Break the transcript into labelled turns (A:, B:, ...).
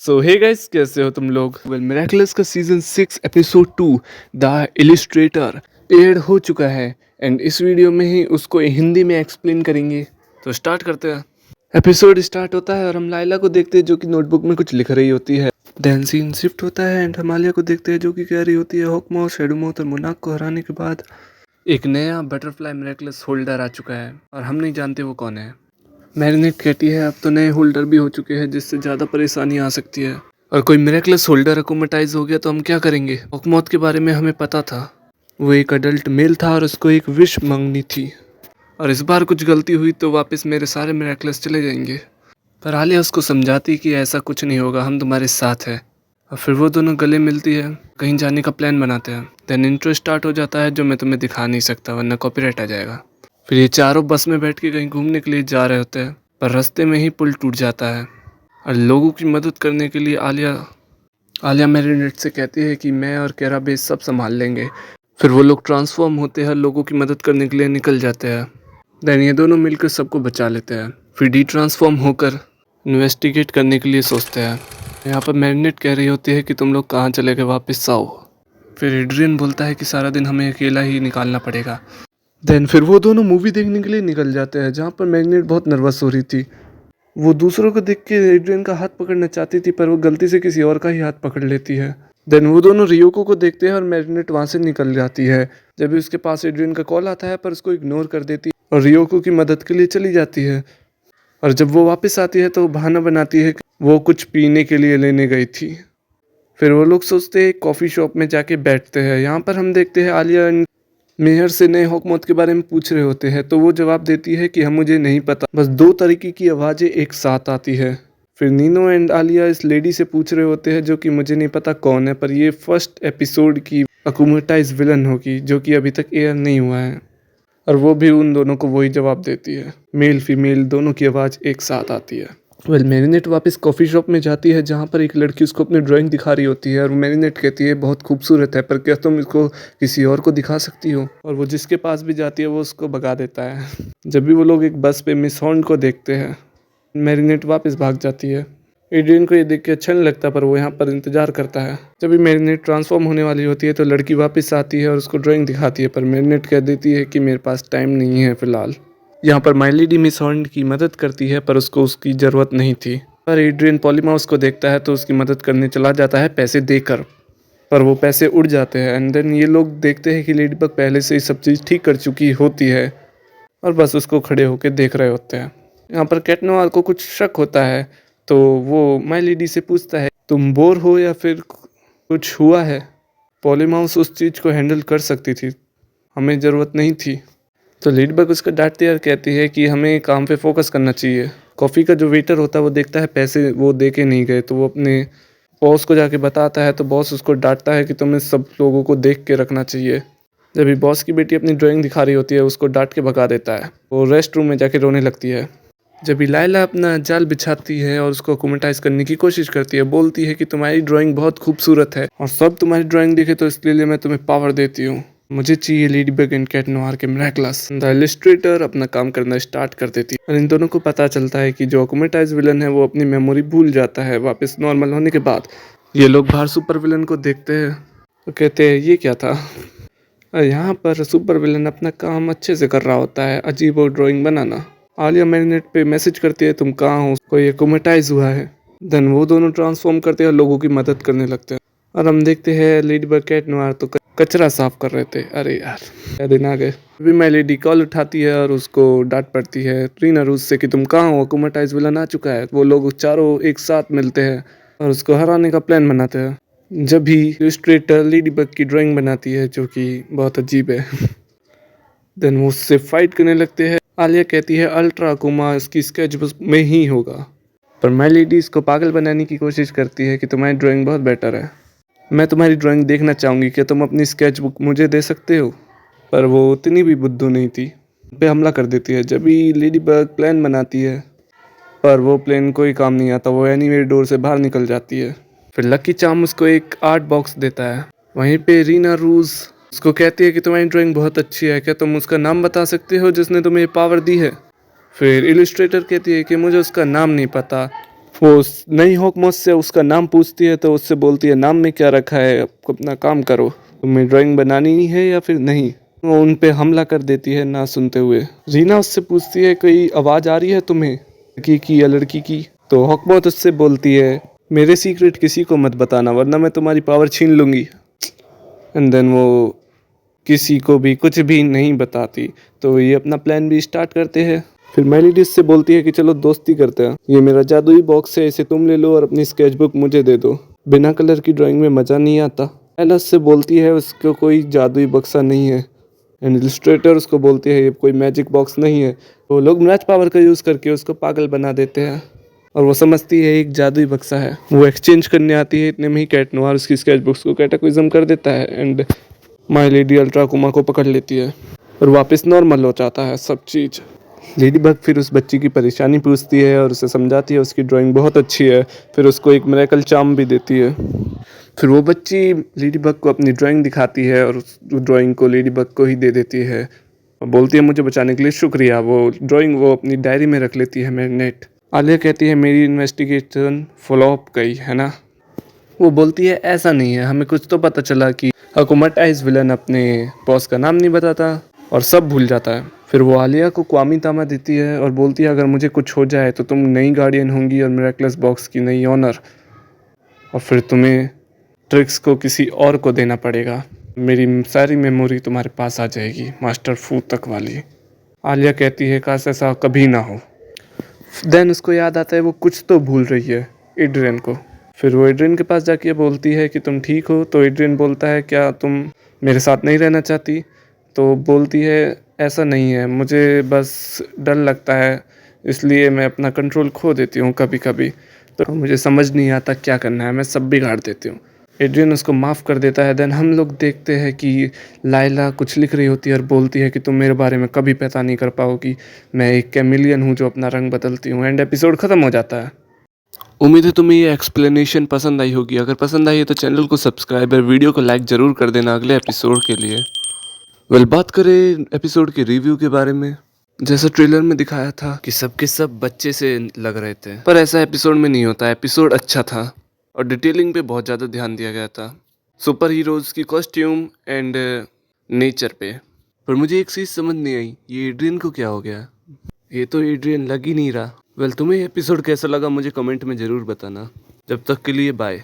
A: सो hey guys, कैसे हो तुम लोग? वेल, मिरेकल्स का season 6 episode 2 the illustrator add हो चुका है एंड इस वीडियो में ही उसको हिंदी में एक्सप्लेन करेंगे। तो स्टार्ट करते हैं। एपिसोड स्टार्ट होता है और हम लाइला को देखते हैं जो कि नोटबुक में कुछ लिख रही होती है। देन सीन शिफ्ट होता है एंड हम आलिया को देखते हैं जो कि कह रही होती है हॉकमाउथ, शैडोमाउथ और मोनाक को हराने के बाद एक नया बटरफ्लाई मिरेकल्स होल्डर आ चुका है और हम नहीं जानते वो कौन है। मैरिनेट कहती है अब तो नए होल्डर भी हो चुके हैं जिससे ज़्यादा परेशानी आ सकती है और कोई मिरेकलस होल्डर अकोमेटाइज हो गया तो हम क्या करेंगे। हॉकमाउथ के बारे में हमें पता था, वो एक अडल्ट मेल था और उसको एक विश मांगनी थी और इस बार कुछ गलती हुई तो वापस मेरे सारे मिरेकल्स चले जाएंगे। पर आलिया उसको समझाती कि ऐसा कुछ नहीं होगा, हम तुम्हारे साथ हैं। और फिर वो दोनों गले मिलती है, कहीं जाने का प्लान बनाते हैं। देन इंट्रो स्टार्ट हो जाता है जो मैं तुम्हें दिखा नहीं सकता वरना कॉपीराइट आ जाएगा। फिर ये चारों बस में बैठ के कहीं घूमने के लिए जा रहे होते हैं पर रास्ते में ही पुल टूट जाता है और लोगों की मदद करने के लिए आलिया मैरिनेट से कहती है कि मैं और केरा बेस सब संभाल लेंगे। फिर वो लोग ट्रांसफॉर्म होते हैं, लोगों की मदद करने के लिए निकल जाते हैं। देन ये दोनों मिलकर सबको बचा लेते हैं। फिर डी ट्रांसफॉर्म होकर इन्वेस्टिगेट करने के लिए सोचते हैं। यहाँ पर मैरिनेट कह रही होती है कि तुम लोग कहाँ चले गए, वापस आओ। फिर एड्रियन बोलता है कि सारा दिन हमें अकेला ही निकालना पड़ेगा। देन फिर वो दोनों मूवी देखने के लिए निकल जाते हैं जहाँ पर मैग्नेट बहुत नर्वस हो रही थी। वो दूसरों को देख के एड्रियन का हाथ पकड़ना चाहती थी पर वो गलती से किसी और का ही हाथ पकड़ लेती है। देन वो दोनों रियोको को देखते हैं और मैग्नेट वहाँ से निकल जाती है। जब भी उसके पास एड्रियन का कॉल आता है पर उसको इग्नोर कर देती है और रियोको की मदद के लिए चली जाती है। और जब वो वापस आती है तो वो बहाना बनाती है कि वो कुछ पीने के लिए लेने गई थी। फिर वो लोग सोचते हैं कॉफ़ी शॉप में जाके बैठते हैं। यहाँ पर हम देखते हैं आलिया मेहर से नए हॉकमाउथ के बारे में पूछ रहे होते हैं तो वो जवाब देती है कि हम मुझे नहीं पता, बस दो तरीके की आवाज़ें एक साथ आती है। फिर नीनो एंड आलिया इस लेडी से पूछ रहे होते हैं जो कि मुझे नहीं पता कौन है, पर ये फर्स्ट एपिसोड की अकुमेटाइज विलन होगी जो कि अभी तक एयर नहीं हुआ है। और वो भी उन दोनों को वही जवाब देती है, मेल फीमेल दोनों की आवाज़ एक साथ आती है। वेल, मैरिनेट वापस कॉफ़ी शॉप में जाती है जहाँ पर एक लड़की उसको अपनी ड्राइंग दिखा रही होती है और मैरिनेट कहती है बहुत खूबसूरत है, पर क्या तुम इसको किसी और को दिखा सकती हो। और वो जिसके पास भी जाती है वो उसको भगा देता है। जब भी वो लोग एक बस पे मिस हॉर्न को देखते हैं, मैरिनेट वापस भाग जाती है। एड्रियन को ये देख के अच्छा नहीं लगता पर वो यहाँ पर इंतजार करता है। जब भी मैरिनेट ट्रांसफॉर्म होने वाली होती है तो लड़की वापस आती है और उसको ड्राइंग दिखाती है पर मैरिनेट कह देती है कि मेरे पास टाइम नहीं है फिलहाल। यहाँ पर माई लेडी मिस हॉर्न की मदद करती है पर उसको उसकी ज़रूरत नहीं थी। पर एड्रियन पॉलीमाउस को देखता है तो उसकी मदद करने चला जाता है पैसे देकर, पर वो पैसे उड़ जाते हैं। एंड देन ये लोग देखते हैं कि लेडीबग पहले से ही सब चीज़ ठीक कर चुकी होती है और बस उसको खड़े होकर देख रहे होते हैं। यहाँ पर कैट नोवार को कुछ शक होता है तो वो माई लेडी से पूछता है तुम बोर हो या फिर कुछ हुआ है। पॉलीमाउस उस चीज़ को हैंडल कर सकती थी, हमें ज़रूरत नहीं थी। तो लीडबग उसको डांटती है और कहती है कि हमें काम पे फोकस करना चाहिए। कॉफ़ी का जो वेटर होता है वो देखता है पैसे वो दे के नहीं गए तो वो अपने बॉस को जाके बताता है तो बॉस उसको डांटता है कि तुम्हें सब लोगों को देख के रखना चाहिए। जब भी बॉस की बेटी अपनी ड्राइंग दिखा रही होती है उसको डांट के भगा देता है। वो रेस्ट रूम में जाके रोने लगती है। जब भी लाइला अपना जाल बिछाती है और उसको अकोमेटाइज करने की कोशिश करती है, बोलती है कि तुम्हारी ड्राइंग बहुत खूबसूरत है और सब तुम्हारी ड्राइंग देखे तो इसके लिए मैं तुम्हें पावर देती हूँ। मुझे चाहिए लेडीबग एंड कैट नोवार के मिरेकल्स। द इलिस्ट्रेटर अपना काम करना स्टार्ट कर देती है और इन दोनों को पता चलता है कि जो अकोमेटाइज विलन है वो अपनी मेमोरी भूल जाता है वापस नॉर्मल होने के बाद। ये लोग बाहर सुपर विलन को देखते हैं तो कहते हैं ये क्या था। और यहाँ पर सुपर विलन अपना काम अच्छे से कर रहा होता है, अजीब और ड्राइंग बनाना। आलिया मैरिनेट पे मैसेज करती है तुम कहाँ हो, कोई अकोमेटाइज हुआ है। देन वो दोनों ट्रांसफॉर्म करते हैं और लोगों की मदद करने लगते हैं और हम देखते हैं लेडीबग कैट नोवार तो कचरा साफ कर रहे थे। अरे यार, क्या दिन आ गए। अभी मैं लेडी कॉल उठाती है और उसको डांट पड़ती है ट्रीना रूस से कि तुम कहाँ हो, अकोमेटाइज विलन आ चुका है। वो लोग चारों एक साथ मिलते हैं और उसको हराने का प्लान बनाते हैं। जब भी इलस्ट्रेटर लेडीबग की ड्राइंग बनाती है जो कि बहुत अजीब है देन वो उससे फाइट करने लगते हैं। आलिया कहती है अल्ट्रा अकुमा इसकी स्केच बुक में ही होगा, पर माई लेडी इसको पागल बनाने की कोशिश करती है कि तुम्हारी ड्राइंग बहुत बेटर है, मैं तुम्हारी ड्राइंग देखना चाहूँगी, क्या तुम अपनी स्केच बुक मुझे दे सकते हो। पर वो उतनी भी बुद्धू नहीं थी, पे हमला कर देती है। जब भी लेडीबग प्लान बनाती है पर वो प्लान कोई काम नहीं आता, वो एनीवे डोर से बाहर निकल जाती है। फिर लकी चार्म उसको एक आर्ट बॉक्स देता है। वहीं पे रीना रूज उसको कहती है कि तुम्हारी ड्राइंग बहुत अच्छी है, क्या तुम उसका नाम बता सकते हो जिसने तुम्हें ये पावर दी है। फिर इलस्ट्रेटर कहती है कि मुझे उसका नाम नहीं पता, नई हॉकमॉस से उसका नाम पूछती है तो उससे बोलती है नाम में क्या रखा है, आपको अपना काम करो, तुम्हें ड्राइंग बनानी ही है या फिर नहीं। वो उन पे हमला कर देती है ना सुनते हुए। रीना उससे पूछती है कोई आवाज़ आ रही है तुम्हें, लड़की की या लड़की की। तो हॉकमॉस उससे बोलती है मेरे सीक्रेट किसी को मत बताना वरना मैं तुम्हारी पावर छीन लूँगी। एंड देन वो किसी को भी कुछ भी नहीं बताती। तो ये अपना प्लान भी स्टार्ट करते हैं। फिर मेलिडी से बोलती है कि चलो दोस्ती करते हैं, ये मेरा जादुई बॉक्स है, इसे तुम ले लो और अपनी स्केचबुक मुझे दे दो, बिना कलर की ड्राइंग में मज़ा नहीं आता। एलस से बोलती है उसको कोई जादुई बक्सा नहीं है। एंड इलस्ट्रेटर उसको बोलती है ये कोई मैजिक बॉक्स नहीं है। तो लोग मिराज पावर का यूज़ करके उसको पागल बना देते हैं और वो समझती है एक जादुई बक्सा है। वो एक्सचेंज करने आती है, इतने में ही कैट नोवार उसकी स्केचबुक्स को कैटेक्विज्म कर देता है एंड माई लेडी अल्ट्रा कुमा को पकड़ लेती है और वापस नॉर्मल हो जाता है सब चीज़। लेडी बग फिर उस बच्ची की परेशानी पूछती है और उसे समझाती है उसकी ड्राइंग बहुत अच्छी है। फिर उसको एक मिरेकल चार्म भी देती है। फिर वो बच्ची लेडी बग को अपनी ड्राइंग दिखाती है और उस ड्राइंग को लेडी बग को ही दे देती है और बोलती है मुझे बचाने के लिए शुक्रिया। वो ड्राइंग वो अपनी डायरी में रख लेती है मैग्नेट। आलिया कहती है मेरी इन्वेस्टिगेशन फ्लॉप गई है ना। वो बोलती है ऐसा नहीं है, हमें कुछ तो पता चला कि हुकूमत आइस विलन अपने बॉस का नाम नहीं बताता और सब भूल जाता है। फिर वो आलिया को क्वामी तामा देती है और बोलती है अगर मुझे कुछ हो जाए तो तुम नई गार्डियन होंगी और मिरेकलस बॉक्स की नई ऑनर, और फिर तुम्हें ट्रिक्स को किसी और को देना पड़ेगा। मेरी सारी मेमोरी तुम्हारे पास आ जाएगी, मास्टर फू तक वाली। आलिया कहती है काश ऐसा कभी ना हो। देन उसको याद आता है वो कुछ तो भूल रही है एड्रियन को। फिर वो एड्रियन के पास जाके बोलती है कि तुम ठीक हो। तो एड्रियन बोलता है क्या तुम मेरे साथ नहीं रहना चाहती। तो बोलती है ऐसा नहीं है, मुझे बस डर लगता है इसलिए मैं अपना कंट्रोल खो देती हूँ कभी कभी, तो मुझे समझ नहीं आता क्या करना है, मैं सब बिगाड़ देती हूँ। एड्रियन उसको माफ़ कर देता है। देन हम लोग देखते हैं कि लाइला कुछ लिख रही होती है और बोलती है कि तुम मेरे बारे में कभी पता नहीं कर पाओगी, मैं एक कैमिलियन हूँ जो अपना रंग बदलती हूँ। एंड एपिसोड ख़त्म हो जाता है। उम्मीद है तुम्हें ये एक्सप्लेनेशन पसंद आई होगी। अगर पसंद आई है तो चैनल को सब्सक्राइब और वीडियो को लाइक ज़रूर कर देना अगले एपिसोड के लिए। बात करें एपिसोड के रिव्यू के बारे में, जैसा ट्रेलर में दिखाया था कि सबके सब बच्चे से लग रहे थे, पर ऐसा एपिसोड में नहीं होता। एपिसोड अच्छा था और डिटेलिंग पे बहुत ज़्यादा ध्यान दिया गया था, सुपर हीरोज़ की कॉस्ट्यूम एंड नेचर पे। पर मुझे एक चीज़ समझ नहीं आई, ये एड्रियन को क्या हो गया, ये तो एड्रियन लग ही नहीं रहा। तुम्हें एपिसोड कैसा लगा मुझे कमेंट में ज़रूर बताना। जब तक के लिए बाय।